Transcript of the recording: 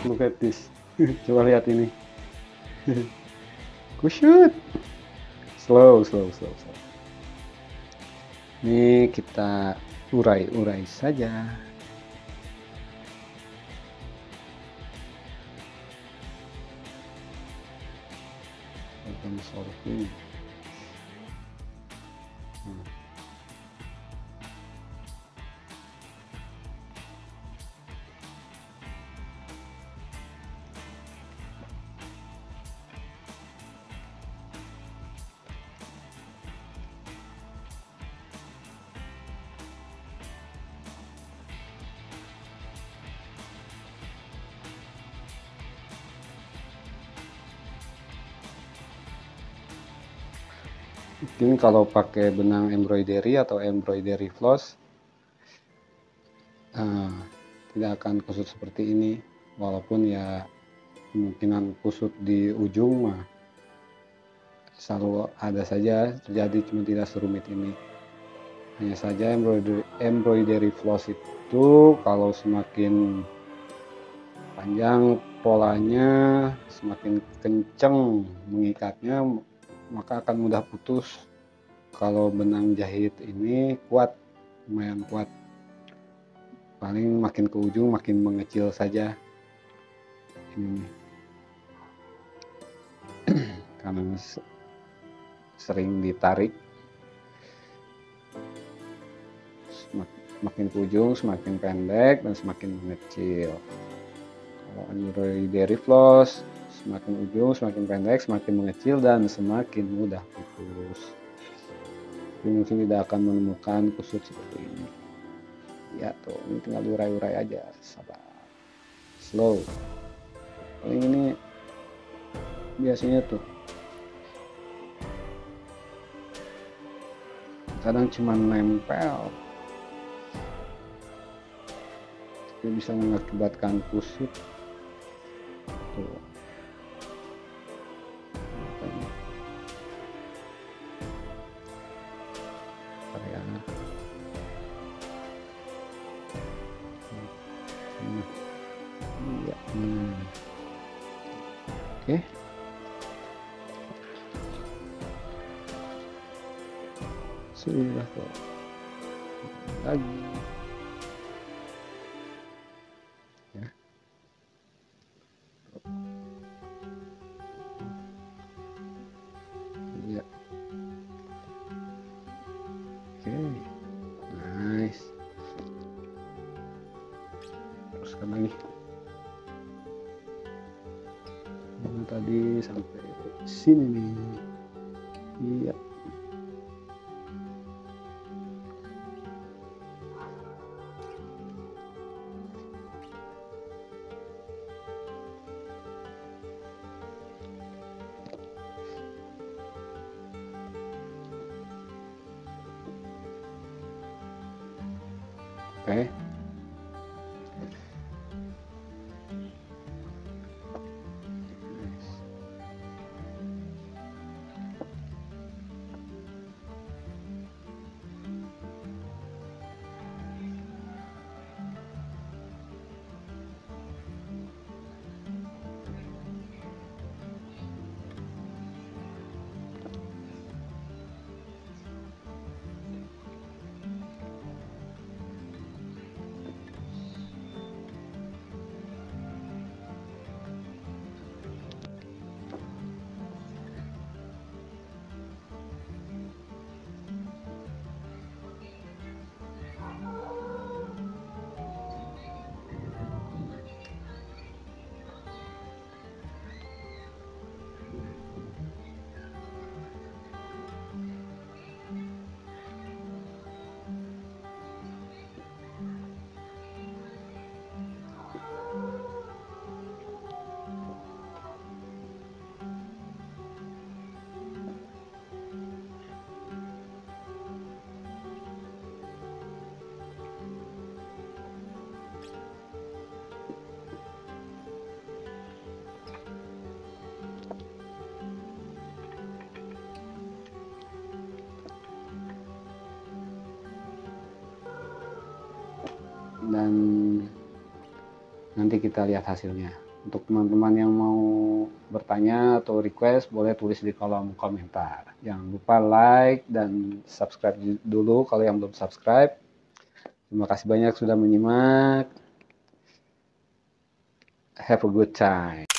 look at this. Coba lihat ini. Kusut. Slow. Ini kita urai-urai saja. Problem solving. Mungkin kalau pakai benang embroidery atau embroidery floss tidak akan kusut seperti ini, walaupun ya kemungkinan kusut di ujung mah selalu ada saja terjadi, cuma tidak serumit ini. Hanya saja embroidery floss itu kalau semakin panjang polanya, semakin kencang mengikatnya, maka akan mudah putus. Kalau benang jahit ini kuat, lumayan kuat, paling makin ke ujung makin mengecil saja ini. Karena sering ditarik, semakin ke ujung semakin pendek dan semakin mengecil. Kalau embroidery floss semakin ujung semakin pendek, semakin mengecil dan semakin mudah putus. Tapi mungkin tidak akan menemukan kusut seperti ini. Ya tuh, ini tinggal urai-urai aja, sabar, slow. Paling ini biasanya tuh kadang cuma nempel, tapi bisa mengakibatkan kusut tuh. Oke. Sudah kok. Lagi. Ya. Iya. Oke. Nice. Teruskan lagi. Tadi sampai sini nih. Iya. Oke. Dan nanti kita lihat hasilnya. Untuk teman-teman yang mau bertanya atau request, boleh tulis di kolom komentar. Jangan lupa like dan subscribe dulu kalau yang belum subscribe. Terima kasih banyak sudah menyimak. Have a good time.